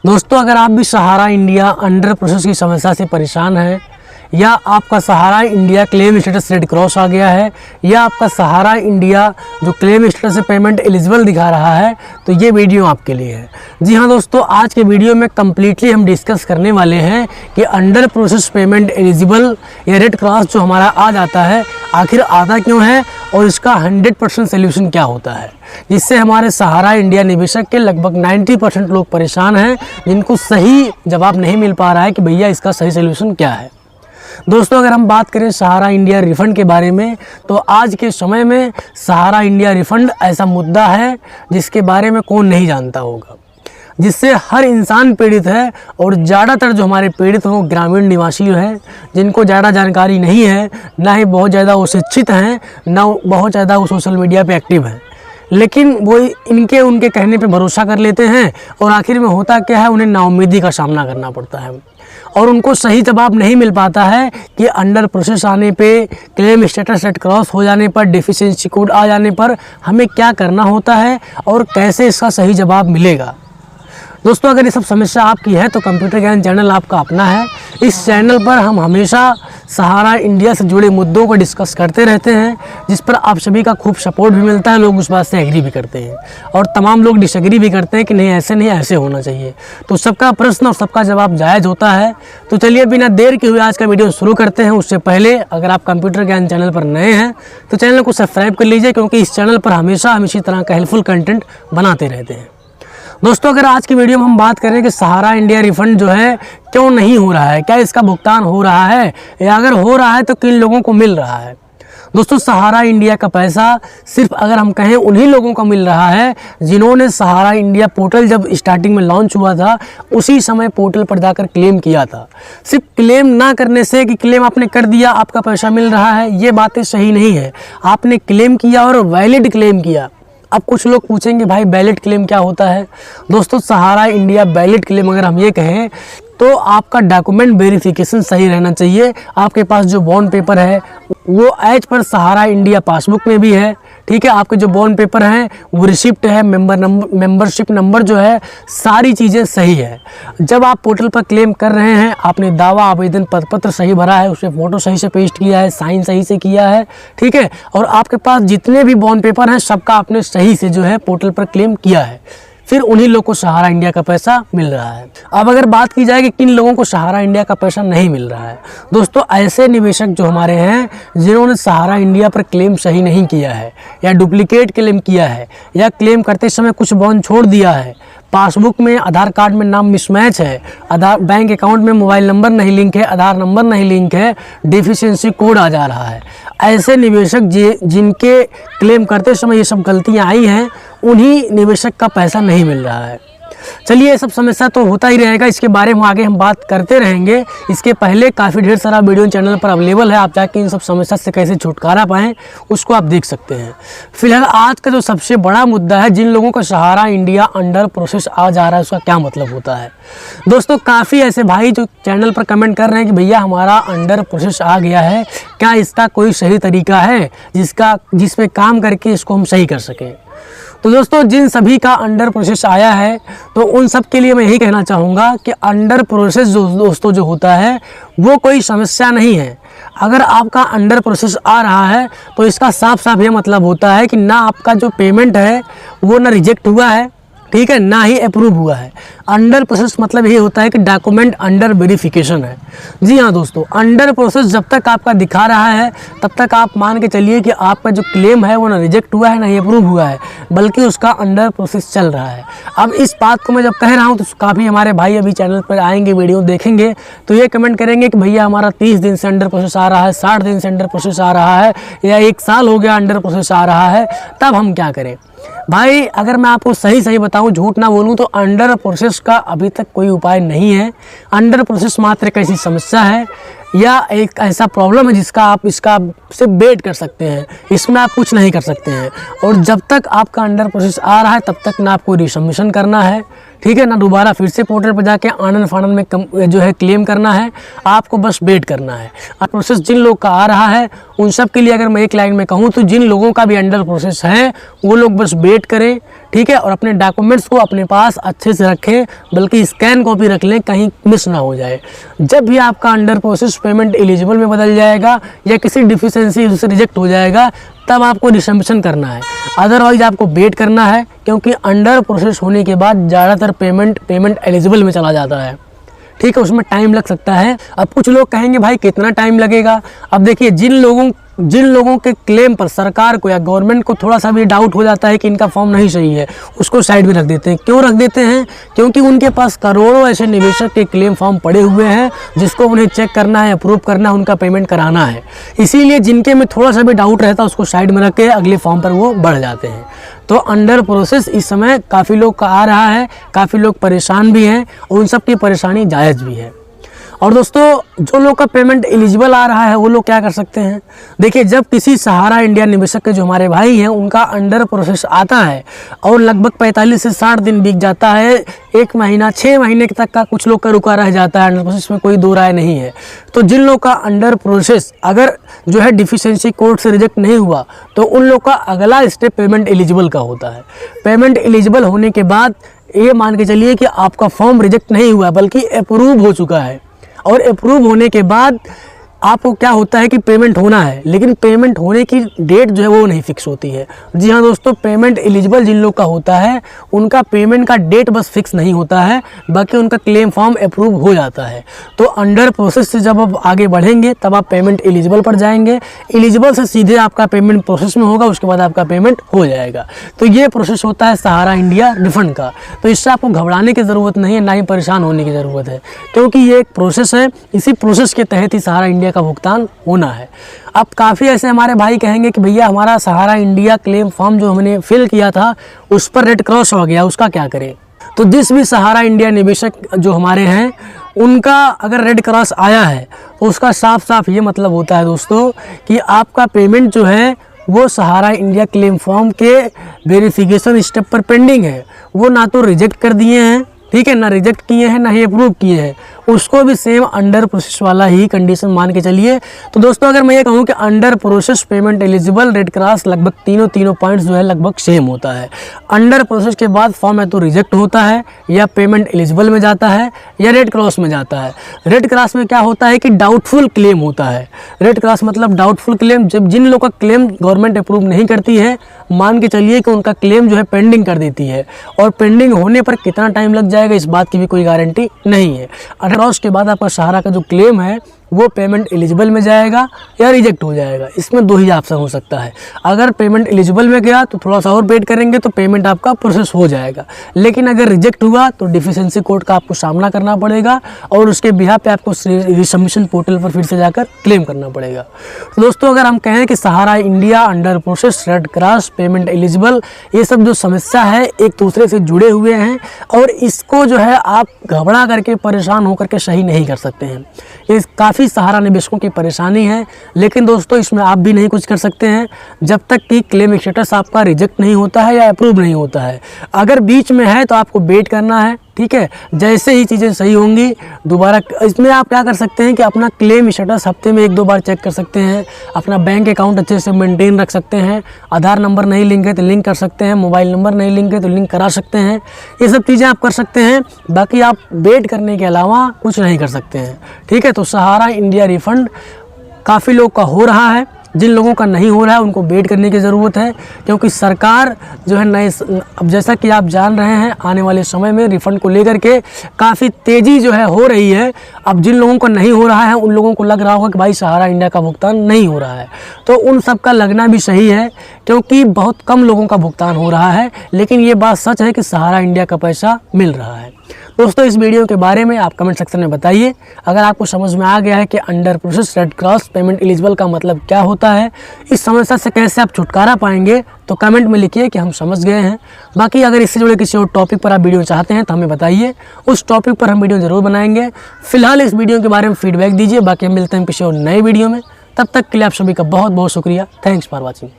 दोस्तों, अगर आप भी सहारा इंडिया अंडर प्रोसेस की समस्या से परेशान हैं, या आपका Sahara India claim status red cross आ गया है, या आपका सहारा इंडिया जो क्लेम स्टेटस से पेमेंट एलिजिबल दिखा रहा है, तो ये वीडियो आपके लिए है। जी हाँ दोस्तों, आज के वीडियो में कम्प्लीटली हम डिस्कस करने वाले हैं कि अंडर प्रोसेस पेमेंट एलिजिबल या रेड क्रॉस जो हमारा आ जाता है, आखिर आता क्यों है और इसका 100% सोल्यूशन क्या होता है, जिससे हमारे सहारा इंडिया निवेशक के लगभग 90% लोग परेशान हैं, जिनको सही जवाब नहीं मिल पा रहा है कि भैया इसका सही सोल्यूशन क्या है। दोस्तों, अगर हम बात करें सहारा इंडिया रिफ़ंड के बारे में, तो आज के समय में सहारा इंडिया रिफ़ंड ऐसा मुद्दा है जिसके बारे में कौन नहीं जानता होगा, जिससे हर इंसान पीड़ित है। और ज़्यादातर जो हमारे पीड़ित हैं वो ग्रामीण निवासी हैं, जिनको ज़्यादा जानकारी नहीं है, ना ही बहुत ज़्यादा वो शिक्षित हैं, ना बहुत ज़्यादा वो सोशल मीडिया पे एक्टिव हैं, लेकिन वो उनके कहने पे भरोसा कर लेते हैं और आखिर में होता क्या है, उन्हें नाउम्मीदी का सामना करना पड़ता है और उनको सही जवाब नहीं मिल पाता है कि अंडर प्रोसेस आने पे, क्लेम स्टेटस रेड क्रॉस हो जाने पर, डेफिशिएंसी कोड आ जाने पर हमें क्या करना होता है और कैसे इसका सही जवाब मिलेगा। दोस्तों, अगर ये सब समस्या आपकी है तो कंप्यूटर ज्ञान चैनल आपका अपना है। इस चैनल पर हम हमेशा सहारा इंडिया से जुड़े मुद्दों को डिस्कस करते रहते हैं, जिस पर आप सभी का खूब सपोर्ट भी मिलता है। लोग उस बात से एग्री भी करते हैं और तमाम लोग डिसएग्री भी करते हैं कि नहीं, ऐसे नहीं, ऐसे होना चाहिए। तो सबका प्रश्न और सबका जवाब जायज़ होता है। तो चलिए बिना देर के हुए आज का वीडियो शुरू करते हैं। उससे पहले अगर आप कंप्यूटर ज्ञान चैनल पर नए हैं तो चैनल को सब्सक्राइब कर लीजिए, क्योंकि इस चैनल पर हमेशा हम इसी तरह का हेल्पफुल कंटेंट बनाते रहते हैं। दोस्तों, अगर आज की वीडियो में हम बात करें कि सहारा इंडिया रिफ़ंड जो है क्यों नहीं हो रहा है, क्या इसका भुगतान हो रहा है, या अगर हो रहा है तो किन लोगों को मिल रहा है। दोस्तों, सहारा इंडिया का पैसा सिर्फ अगर हम कहें उन्हीं लोगों को मिल रहा है जिन्होंने सहारा इंडिया पोर्टल जब स्टार्टिंग में लॉन्च हुआ था उसी समय पोर्टल पर जाकर क्लेम किया था। सिर्फ क्लेम ना करने से कि क्लेम आपने कर दिया आपका पैसा मिल रहा है, ये बातें सही नहीं है। आपने क्लेम किया और वैलिड क्लेम किया। अब कुछ लोग पूछेंगे भाई वैलिड क्लेम क्या होता है। दोस्तों, सहारा इंडिया वैलिड क्लेम अगर हम ये कहें तो आपका डॉक्यूमेंट वेरिफिकेशन सही रहना चाहिए। आपके पास जो बॉन्ड पेपर है वो एज पर सहारा इंडिया पासबुक में भी है, ठीक है। आपके जो बॉन्ड पेपर हैं वो रिसिप्ट है, मेंबरशिप नंबर जो है, सारी चीज़ें सही है। जब आप पोर्टल पर क्लेम कर रहे हैं, आपने दावा आवेदन पत्र सही भरा है, उसमें फ़ोटो सही से पेस्ट किया है, साइन सही से किया है, ठीक है। और आपके पास जितने भी बॉन्ड पेपर हैं सबका आपने सही से जो है पोर्टल पर क्लेम किया है, फिर उन्हीं लोगों को सहारा इंडिया का पैसा मिल रहा है। अब अगर बात की जाए कि किन लोगों को सहारा इंडिया का पैसा नहीं मिल रहा है, दोस्तों ऐसे निवेशक जो हमारे हैं जिन्होंने सहारा इंडिया पर क्लेम सही नहीं किया है, या डुप्लीकेट क्लेम किया है, या क्लेम करते समय कुछ बॉन्ड छोड़ दिया है, पासबुक में आधार कार्ड में नाम मिसमैच है, आधार बैंक अकाउंट में मोबाइल नंबर नहीं लिंक है, आधार नंबर नहीं लिंक है, डेफिशिएंसी कोड आ जा रहा है, ऐसे निवेशक जिनके क्लेम करते समय ये सब गलतियां आई हैं, उन्हीं निवेशक का पैसा नहीं मिल रहा है। चलिए, ये सब समस्या तो होता ही रहेगा, इसके बारे में आगे हम बात करते रहेंगे। इसके पहले काफ़ी ढेर सारा वीडियो चैनल पर अवेलेबल है, आप जाके इन सब समस्या से कैसे छुटकारा पाएँ उसको आप देख सकते हैं। फिलहाल आज का जो सबसे बड़ा मुद्दा है, जिन लोगों का सहारा इंडिया अंडर प्रोसेस आ जा रहा है, उसका क्या मतलब होता है। दोस्तों, काफ़ी ऐसे भाई जो चैनल पर कमेंट कर रहे हैं कि भैया हमारा अंडर प्रोसेस आ गया है, क्या इसका कोई सही तरीका है जिस पे काम करके इसको हम सही कर सकें। तो दोस्तों, जिन सभी का अंडर प्रोसेस आया है तो उन सब के लिए मैं यही कहना चाहूँगा कि अंडर प्रोसेस दोस्तों जो होता है वो कोई समस्या नहीं है। अगर आपका अंडर प्रोसेस आ रहा है तो इसका साफ साफ ये मतलब होता है कि ना आपका जो पेमेंट है वो ना रिजेक्ट हुआ है, ठीक है, ना ही अप्रूव हुआ है। अंडर प्रोसेस मतलब ये होता है कि डॉक्यूमेंट अंडर वेरिफिकेशन है। जी हाँ दोस्तों, अंडर प्रोसेस जब तक आपका दिखा रहा है तब तक आप मान के चलिए कि आपका जो क्लेम है वो ना रिजेक्ट हुआ है ना ही अप्रूव हुआ है, बल्कि उसका अंडर प्रोसेस चल रहा है। अब इस बात को मैं जब कह रहा हूँ तो काफ़ी हमारे भाई अभी चैनल पर आएंगे, वीडियो देखेंगे तो ये कमेंट करेंगे कि भैया हमारा 30 दिन से अंडर प्रोसेस आ रहा है, 60 दिन से अंडर प्रोसेस आ रहा है, या 1 साल हो गया अंडर प्रोसेस आ रहा है, तब हम क्या करें। भाई अगर मैं आपको सही बताऊं, झूठ ना बोलूं, तो अंडर प्रोसेस का अभी तक कोई उपाय नहीं है। अंडर प्रोसेस मात्र एक ऐसी समस्या है या एक ऐसा प्रॉब्लम है जिसका आप इसका सिर्फ वेट कर सकते हैं, इसमें आप कुछ नहीं कर सकते हैं। और जब तक आपका अंडर प्रोसेस आ रहा है तब तक ना आपको रिसबमिशन करना है, ठीक है, ना दोबारा फिर से पोर्टल पर जाके आनन फानन में जो है क्लेम करना है, आपको बस वेट करना है। और प्रोसेस जिन लोग का आ रहा है उन सब के लिए अगर मैं एक लाइन में कहूँ तो जिन लोगों का भी अंडर प्रोसेस है वो लोग बस वेट करें, ठीक है। और अपने डॉक्यूमेंट्स को अपने पास अच्छे से रखें, बल्कि स्कैन कॉपी रख लें, कहीं मिस ना हो जाए। जब भी आपका अंडर प्रोसेस पेमेंट एलिजिबल में बदल जाएगा या किसी डिफिशिएंसी से रिजेक्ट हो जाएगा, तब आपको रिसबमिशन करना है। अदरवाइज आपको वेट करना है, क्योंकि अंडर प्रोसेस होने के बाद ज़्यादातर पेमेंट एलिजिबल में चला जाता है, ठीक है। उसमें टाइम लग सकता है। अब कुछ लोग कहेंगे भाई कितना टाइम लगेगा। अब देखिए, जिन लोगों के क्लेम पर सरकार को या गवर्नमेंट को थोड़ा सा भी डाउट हो जाता है कि इनका फॉर्म नहीं सही है, उसको साइड में रख देते हैं। क्यों रख देते हैं? क्योंकि उनके पास करोड़ों ऐसे निवेशक के क्लेम फॉर्म पड़े हुए हैं जिसको उन्हें चेक करना है, अप्रूव करना है, उनका पेमेंट कराना है। इसीलिए जिनके में थोड़ा सा भी डाउट रहता है उसको साइड में रख के अगले फॉर्म पर वो बढ़ जाते हैं। तो अंडर प्रोसेस इस समय काफ़ी लोग का आ रहा है, काफ़ी लोग परेशान भी हैं, और उन सब की परेशानी जायज़ भी है। और दोस्तों, जो लोग का पेमेंट एलिजिबल आ रहा है वो लोग क्या कर सकते हैं? देखिए, जब किसी सहारा इंडिया निवेशक के जो हमारे भाई हैं उनका अंडर प्रोसेस आता है और लगभग 45 से 60 दिन बीत जाता है, 1 महीना 6 महीने तक का कुछ लोग का रुका रह जाता है अंडर प्रोसेस में, कोई दो राय नहीं है। तो जिन लोग का अंडर प्रोसेस अगर जो है डिफिशिएंसी कोर्ट से रिजेक्ट नहीं हुआ, तो उन लोग का अगला स्टेप पेमेंट एलिजिबल का होता है। पेमेंट एलिजिबल होने के बाद ये मान के चलिए कि आपका फॉर्म रिजेक्ट नहीं हुआ बल्कि अप्रूव हो चुका है। और अप्रूव होने के बाद आपको क्या होता है कि पेमेंट होना है, लेकिन पेमेंट होने की डेट जो है वो नहीं फिक्स होती है। जी हाँ दोस्तों, पेमेंट एलिजिबल जिन लोग का होता है उनका पेमेंट का डेट बस फिक्स नहीं होता है, बाकी उनका क्लेम फॉर्म अप्रूव हो जाता है। तो अंडर प्रोसेस से जब आप आगे बढ़ेंगे तब आप पेमेंट एलिजिबल पर जाएंगे। एलिजिबल से सीधे आपका पेमेंट प्रोसेस में होगा, उसके बाद आपका पेमेंट हो जाएगा। तो ये प्रोसेस होता है सहारा इंडिया रिफंड का। तो इससे आपको घबराने की ज़रूरत नहीं है, ना ही परेशान होने की ज़रूरत है, क्योंकि ये एक प्रोसेस है। इसी प्रोसेस के तहत ही सहारा इंडिया का भुगतान होना है। अब काफ़ी ऐसे हमारे भाई कहेंगे कि भैया हमारा सहारा इंडिया क्लेम फॉर्म जो हमने फिल किया था उस पर रेड क्रॉस हो गया, उसका क्या करें? तो जिस भी सहारा इंडिया निवेशक जो हमारे हैं उनका अगर रेड क्रॉस आया है तो उसका साफ साफ ये मतलब होता है दोस्तों कि आपका पेमेंट जो है वो सहारा इंडिया क्लेम फॉर्म के वेरिफिकेशन स्टेप पर पेंडिंग है। वो ना तो रिजेक्ट कर दिए हैं, ठीक है, ना रिजेक्ट किए हैं, ना ही अप्रूव किए हैं, उसको भी सेम अंडर प्रोसेस वाला ही कंडीशन मान के चलिए। तो दोस्तों, अगर मैं ये कहूँ कि under process payment eligible red cross लगभग तीनों पॉइंट्स जो है लगभग सेम होता है। अंडर प्रोसेस के बाद फॉर्म है तो रिजेक्ट होता है, या पेमेंट एलिजिबल में जाता है, या रेड क्रॉस में जाता है। रेड क्रॉस में क्या होता है कि डाउटफुल क्लेम होता है। रेड क्रॉस मतलब डाउटफुल क्लेम, जब जिन लोग का क्लेम गवर्नमेंट अप्रूव नहीं करती है, मान के चलिए कि उनका क्लेम जो है पेंडिंग कर देती है, और पेंडिंग होने पर कितना टाइम लग जाएगा इस बात की भी कोई गारंटी नहीं है। क्रॉस के बाद आपका सहारा का जो क्लेम है वो पेमेंट एलिजिबल में जाएगा या रिजेक्ट हो जाएगा। इसमें दो ही ऑप्शन हो सकता है। अगर पेमेंट एलिजिबल में गया तो थोड़ा सा और वेट करेंगे तो पेमेंट आपका प्रोसेस हो जाएगा, लेकिन अगर रिजेक्ट हुआ तो डिफिशिएंसी कोड का आपको सामना करना पड़ेगा और उसके बिहाफ पे आपको रिसबमिशन पोर्टल पर फिर से जाकर क्लेम करना पड़ेगा। तो दोस्तों, अगर हम कहें कि Sahara India under process red cross payment eligible, ये सब जो समस्या है एक दूसरे से जुड़े हुए हैं, और इसको जो है आप घबरा करके परेशान होकर के सही नहीं कर सकते हैं। ये काफ़ी सहारा निवेशकों की परेशानी है, लेकिन दोस्तों इसमें आप भी नहीं कुछ कर सकते हैं जब तक कि क्लेम स्टेटस आपका रिजेक्ट नहीं होता है या अप्रूव नहीं होता है। अगर बीच में है तो आपको वेट करना है, ठीक है। जैसे ही चीज़ें सही होंगी दोबारा इसमें आप क्या कर सकते हैं कि अपना क्लेम स्टेटस हफ्ते में 1-2 बार चेक कर सकते हैं, अपना बैंक अकाउंट अच्छे से मेंटेन रख सकते हैं, आधार नंबर नहीं लिंक है तो लिंक कर सकते हैं, मोबाइल नंबर नहीं लिंक है तो लिंक करा सकते हैं। ये सब चीज़ें आप कर सकते हैं, बाकी आप वेट करने के अलावा कुछ नहीं कर सकते हैं, ठीक है। तो सहारा इंडिया रिफंड काफ़ी लोग का हो रहा है, जिन लोगों का नहीं हो रहा है उनको वेट करने की ज़रूरत है, क्योंकि सरकार जो है नए, अब जैसा कि आप जान रहे हैं आने वाले समय में रिफ़ंड को लेकर के काफ़ी तेज़ी जो है हो रही है। अब जिन लोगों का नहीं हो रहा है उन लोगों को लग रहा होगा कि भाई सहारा इंडिया का भुगतान नहीं हो रहा है, तो उन सब का लगना भी सही है, क्योंकि बहुत कम लोगों का भुगतान हो रहा है, लेकिन ये बात सच है कि सहारा इंडिया का पैसा मिल रहा है। दोस्तों, इस वीडियो के बारे में आप कमेंट सेक्शन में बताइए। अगर आपको समझ में आ गया है कि under process red cross payment eligible का मतलब क्या होता है, इस समस्या से कैसे आप छुटकारा पाएंगे, तो कमेंट में लिखिए कि हम समझ गए हैं। बाकी अगर इससे जुड़े किसी और टॉपिक पर आप वीडियो चाहते हैं तो हमें बताइए, उस टॉपिक पर हम वीडियो ज़रूर बनाएंगे। फिलहाल इस वीडियो के बारे में फीडबैक दीजिए। बाकी हम मिलते हैं किसी और नए वीडियो में, तब तक के लिए आप सभी का बहुत बहुत शुक्रिया। Thanks for watching.